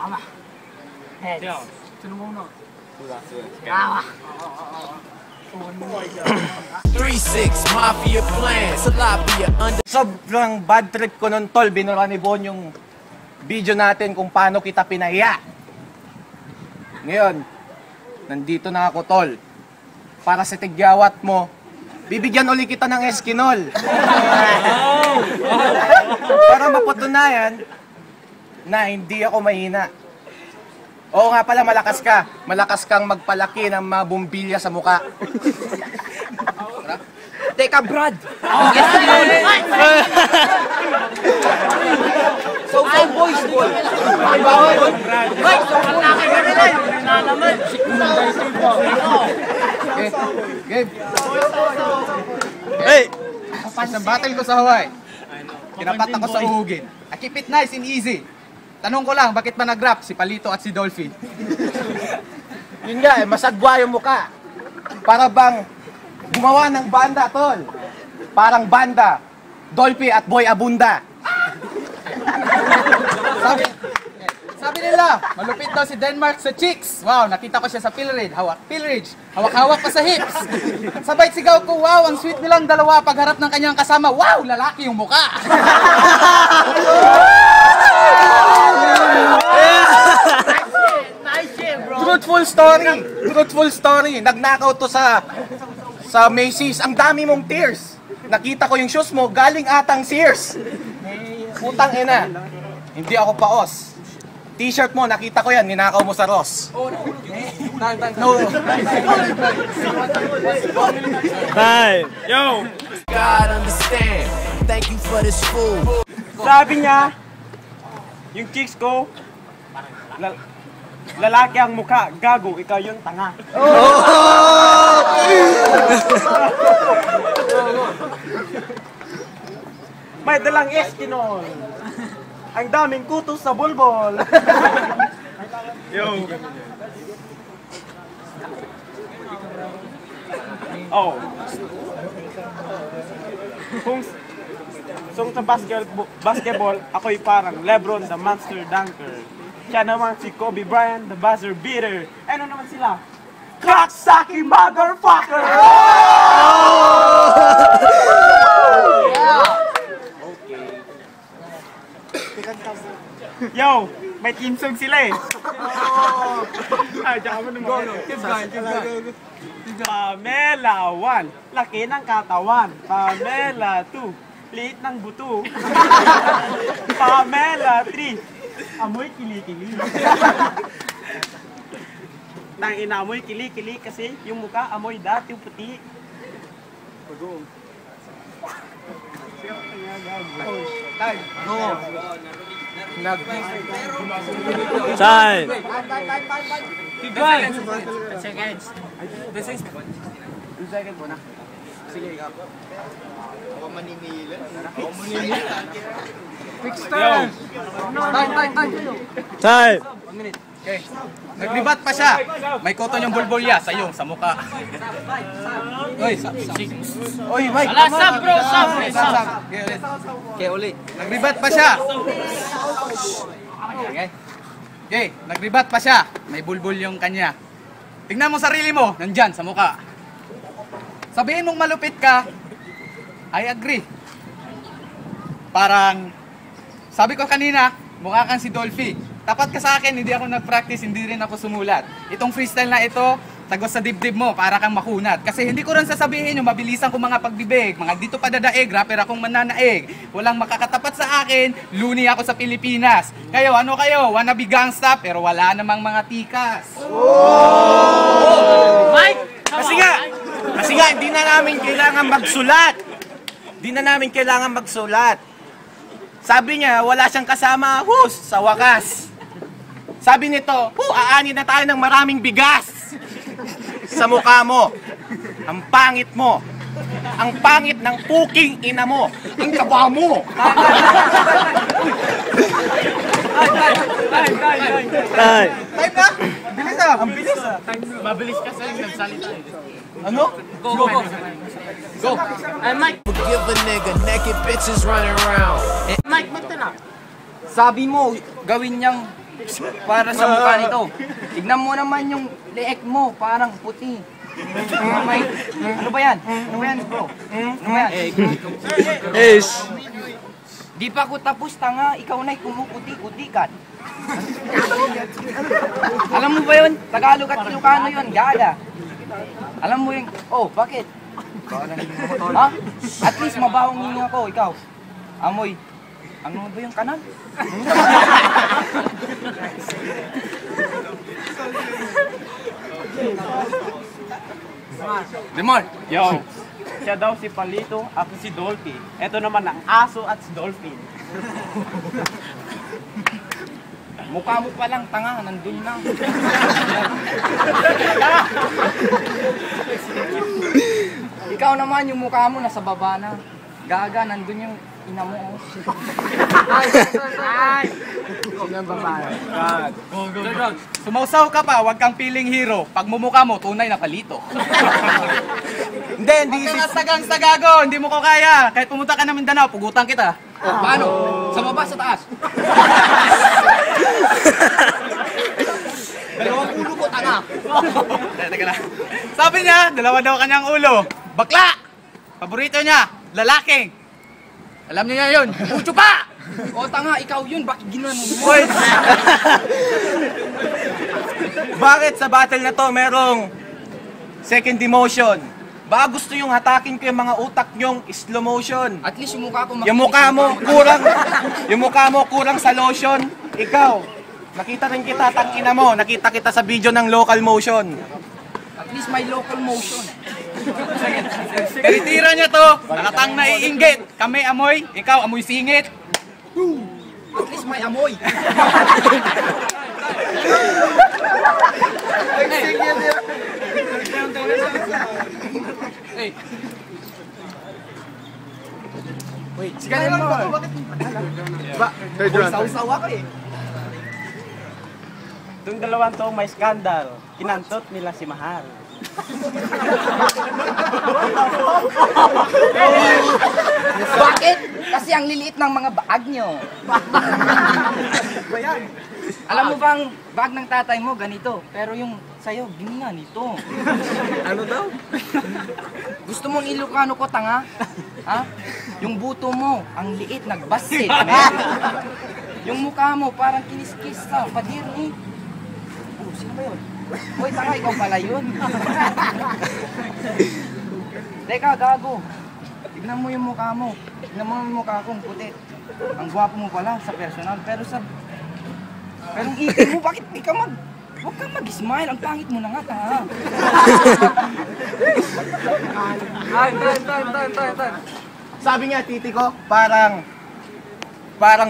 Ama. Heads. 3-6 Mafia Plan, Salapia under. Sobrang bad trip ko nun, tol. Binura ni Bon yung video natin kung paano kita pinaya. Ngayon, nandito na ako, tol. Para sa tigyawat mo, bibigyan uli kita ng Eskinol. Para mapatunayan na hindi ako mahina. Oo nga pala, malakas ka. Malakas kang magpalaki ng mga bumbilya sa muka. Teka, Brad. So, boys, boy. Gabe. Hey! Isang battle ko sa Hawaii. Kinapat ako sa uhugin. I keep it nice and easy. Tanong ko lang, bakit ba nag-rap si Palito at si Dolphy? Yun nga, masagwa yung muka. Para bang gumawa ng banda, tol. Parang banda. Dolphy at Boy Abunda. Sabi nila, malupit daw si Denmark sa chicks. Wow, nakita ko siya sa Pilridge. Hawak-hawak pa sa hips. Sabay sigaw ko, wow, ang sweet nilang dalawa pagharap ng kanyang kasama. Wow, lalaki yung muka. Truthful story. Nagnakaw to sa Macy's. Ang dami mong tears. Nakita ko yung shoes mo, galing atang Sears. Putang ina. Hindi ako paos. T-shirt mo, nakita ko yan, ninakaw mo sa Ross. No. Bye. Yo. God understand. Thank you for this food. Sabi niya, yung chicks ko, lalaki ang mukha, gago, ikaw yung tanga. May dalang Eskinol. Ang daming kutos sa bulbol. Yo. Oh. Kung sa basketball, ako'y parang LeBron the Monster Dunker. Siya naman si Kobe Bryant, the buzzer beater. Ano naman sila? Cocksucking motherfucker! Yo, may team song sila eh. Ay, tsaka mo naman. Pamela 1, laki ng katawan. Pamela 2, liit ng buto. Pamela 3, amoy kili-kili. Nang inamoy kili-kili kasi yung mukha amoy dati puti. Pagong. No. Time. Seconds. 2 seconds mo na. Sige, ikaw. Ako maninila. Quick start. Time. 1 minute. Okay. Naglibat pa siya. May koton yung bulbolya sa iyo, sa mukha. Oy, Oy, Mike. Wala, stop, bro, stop. Okay, ulit. Naglibat pa siya. Okay. Okay, naglibat pa siya. May bulbol yung kanya. Tingnan mo sarili mo, nandyan sa mukha. Sabihin mong malupit ka, I agree. Parang, sabi ko kanina, mukha kang si Dolphy. Tapat ka sa akin, hindi ako nag-practice, hindi rin ako sumulat. Itong freestyle na ito, tagos sa dibdib mo, para kang makunat. Kasi hindi ko rin sasabihin yung mabilisan kong mga pagbibig, mga dito padadaig, rapper akong mananaig. Walang makakatapat sa akin, luni ako sa Pilipinas. Kayo, ano kayo? Wannabe gangsta, pero wala namang mga tikas. Mike! Kasi nga, hindi na namin kailangan magsulat. Hindi na namin kailangan magsulat. Sabi niya, wala siyang kasama, sa wakas. Sabi nito, aanin na tayo ng maraming bigas sa mukha mo. Ang pangit mo. Ang pangit ng puking ina mo. Ang kaba mo. Time. Time na? Bilis ah. Ang bilis ah. Mabilis kasi nagsalita eh. Ano? Go. Ay, Mike. Give a nigga naked bitches running around. Mike, magtanong. Sabi mo, gawin niyang para sa mukha nito. Tignan mo naman yung leeg mo, parang puti. Ano ba yan? Ano ba yan, bro? Ano ba yan? Di pa ako tapos, tanga. Ikaw na'y kumukuti-kutikat. Alam mo ba yun? Tagalog at Ilocano yun, gaga. Alam mo yung... Oh, bakit? Ha? At least mabawang hininga ko, ikaw. Amoy. Ano ba yung kanan? Demar! Yo, siya daw si Palito, ako si Dolphy. Ito naman ang aso at si Dolphin. Mukha mo palang tanga, nandun lang. Ikaw naman, yung mukha mo nasa baba na. Gaga, nandun yung ina mo. Sumausaw ka pa, wag kang feeling hero. Pag mumukha mo, tunay na Palito. Hindi si... Sagang sa gago, hindi mo ko kaya. Kahit pumunta ka na Mindanao, pugutan kita. Oh, paano? Sa baba, sa taas. Dalawang ulo ko, tanga. Teka lang. Sabi niya, dalawa daw kanyang ulo. Bakla! Paborito niya, lalaking. Alam niyo yun, pucho pa! O, tanga, ikaw yun. Bakit ginawa mo? Boy! Bakit sa battle na to merong second demotion? Baka gusto yung hatakin ko yung mga utak nyong slow motion. At least yung mukha ko Yung mukha mo kurang sa lotion. Ikaw, nakita rin kita, tangina mo. Nakita kita sa video ng local motion. At least may local motion. Tira niya to, halatang naiinggit. Kami amoy, ikaw amoy singit. At least may amoy. Wait, sigarin mo. Saw-saw ako eh. Itong dalawang to may skandal. Kinantot nila si Mahal. Bakit? Kasi ang liliit ng mga bag nyo. Alam mo bang bag ng tatay mo ganito, pero yung sa'yo, ganyan nito. Ano daw? Gusto mong Ilocano ko, tanga? Ha? Yung buto mo, ang liit, nagbasit. Yung mukha mo, parang kiniskis sa padir eh. Oh, sino ba yun? Hoy, tanga, ikaw pala yun. Teka, gago. Tignan mo yung mukha mo. Tignan mo yung mukha kong puti. Ang gwapo mo pala sa personal, pero sa... Pero ang ipin mo, bakit di ka Huwag kang mag-smile, ang pangit mo na nga, tanga. Sabi nga, titi ko, parang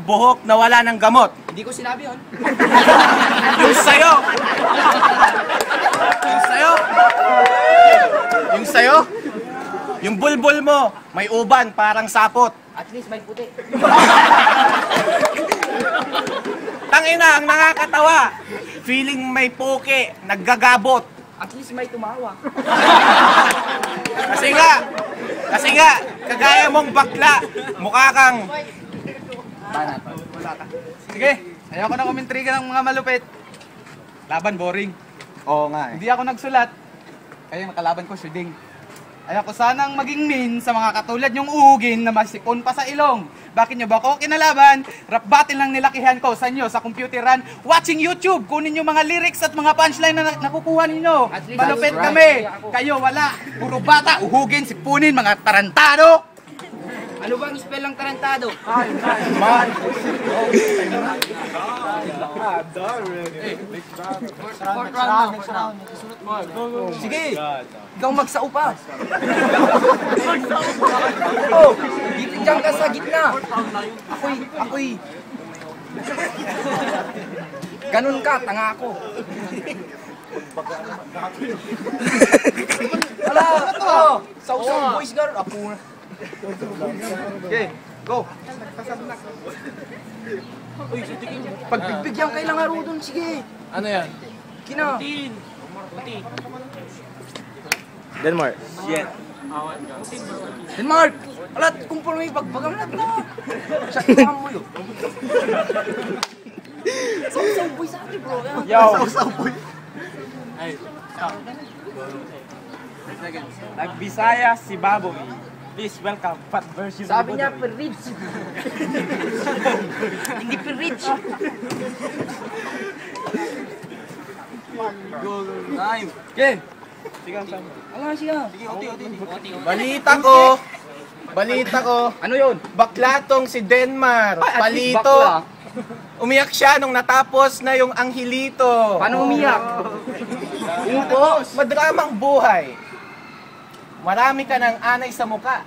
buhok na wala ng gamot. Hindi ko sinabi yun. Yung sayo! Yung sayo! Yung sayo! Yung bulbul mo, may uban, parang sapot. At least may puti. Tangina, ang nakakatawa. Feeling may poke, naggagabot. At least may tumawa. Kasi nga, kagaya mong bakla, mukha kang... Sige, ayoko na kumintriga ng mga malupit. Laban boring. Oo nga eh. Hindi ako nagsulat. Kaya yung kalaban ko, si Ding. Ayoko sanang maging mean sa mga katulad yung uhugin na masipon pa sa ilong. Bakit nyo ba ako kinalaban? Rap battle lang nilakihan ko sa inyo sa computeran. Watching YouTube, kunin yung mga lyrics at mga punchline na nakukuha ninyo. At least Malupit that's right. kami. Kayo wala. Puro bata, uhugin, sipunin, mga tarantado. Ano bang spell ng tarantado? Sige, ikaw magsao pa. Oh, diyan ka sa gitna. Ako'y. Ganun ka, tanga ako. Wala, Saw-saw boys girl. Apo na. Okay, go. Pagbibigyan kailangan ro doon, sige. Ano yan? Kina. Denmark. Shit. Denmark! Alat, kung po may pagbagamlat na. Sa mo yun. Yo. Nag-Bisaya si Baboy. Please welcome Fat version. Sabi niya, per-rich. Hindi per-rich. Okay. Ano siya? Balita ko, Ano yun? baklatong si Denmar, At least palito. bakla. Umiyak siya nung natapos na yung Angelito. Paano umiyak? Umupo, madramang buhay. Marami ka ng anay sa muka.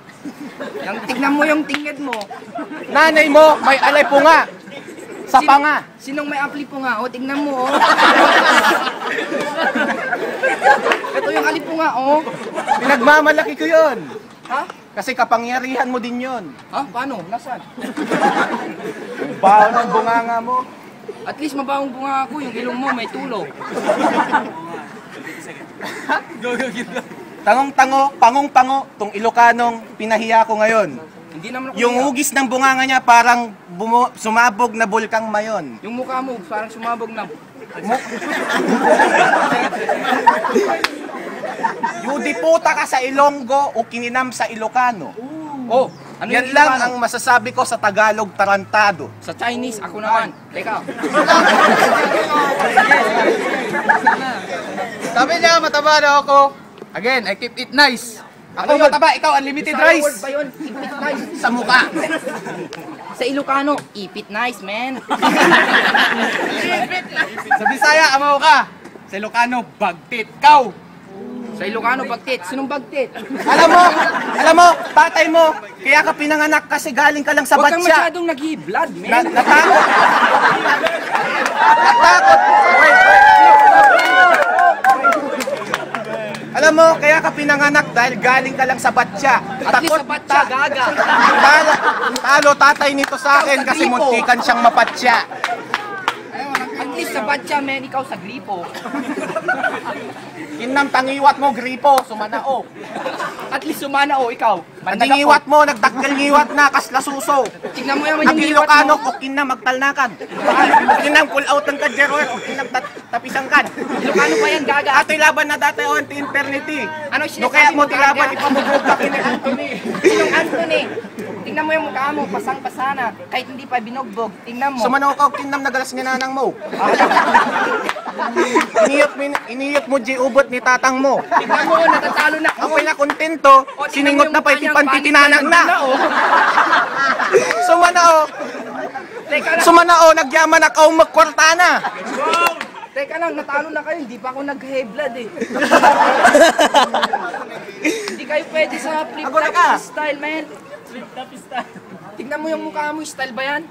Tignan mo yung tingid mo. Nanay mo, may alay po nga. Sa panga. Sinong may apli po nga? O, tignan mo, oh. Ito yung alip po nga, oh. Pinagmamalaki ko yun. Ha? Kasi kapangyarihan mo din yun. Ha? Paano? Nasaan? Baho ng bunganga mo. At least mabawang bunga ako. Yung ilong mo may tulo. Tangong-tango, pangong-pango, tong Ilocanong pinahiya ko ngayon. Hindi naman ako Yung umiyak. hugis ng bunganga niya parang sumabog na bulkang mayon. Yung mukha mo parang sumabog na. Yudi puta ka sa Ilonggo o kininam sa Ilocano. Oh, ano Yan yung lang Ilocano? ang masasabi ko sa Tagalog tarantado. Sa Chinese, ako naman. Teka. Sabi niya, mataba daw ako. Again, I keep it nice. Ako Ano yun? mataba, ikaw unlimited Bisaya rice. word ba yun? Ipit nice. Sa muka. Sa Ilocano, ipit nice, man. Sa Bisaya, amaw ka. Sa Ilocano, bagtit. Kau. Sa Ilocano, bagtit. Sinong bagtit? Alam mo, tatay mo, kaya ka pinanganak kasi galing ka lang sa Huwag kang batya. masyadong nag-blood, man. Natakot. Wait. Alam mo, kaya ka pinanganak dahil galing ka lang sa batya. At least sa batya, gaga. Talo tatay nito sa akin kasi muntikan siyang mapatya. At least sa batya, man, ikaw sa gripo. Kinam tangiwat mo, gripo, sumanao. At least sumana, oh, ikaw. Ang dingiwat mo, nagtakgal ngiwat na, kaslasuso. Tingnan mo naman Ang yung liwat Ilocano, mo. o kinam magtalnakan. O kinam pull-out ng kadjeroer, o kinam tapisang kan. Ilocano pa yan, gaga. Ato'y laban na dati o anti-internity. Ano No kaya mo tilaban, gaga? ipamugod ka kini Anthony. Sinong Anthony? Tingnan mo yung mukha mo, pasang-pasana. Kahit hindi pa binugbog, tingnan mo. Sumanaw ka, o kinam nagalas ni nanang mo. Iniyot mo di ubot ni tatang mo. Tingnan mo, natatalo na. Ang pinakontento, O, tingnan siningot mo na yung pa mukha niyang ipipantitinanang na. oh. Sumanao, Teka lang, sumanao, nagyaman na kaong magkwartana. teka lang, natalo na kayo. Hindi pa ako nag-hay blood eh. Hindi kayo pwede sa Agora flip-top ka. style, man. Flip-top style. Tingnan mo yung mukha mo, style ba yan?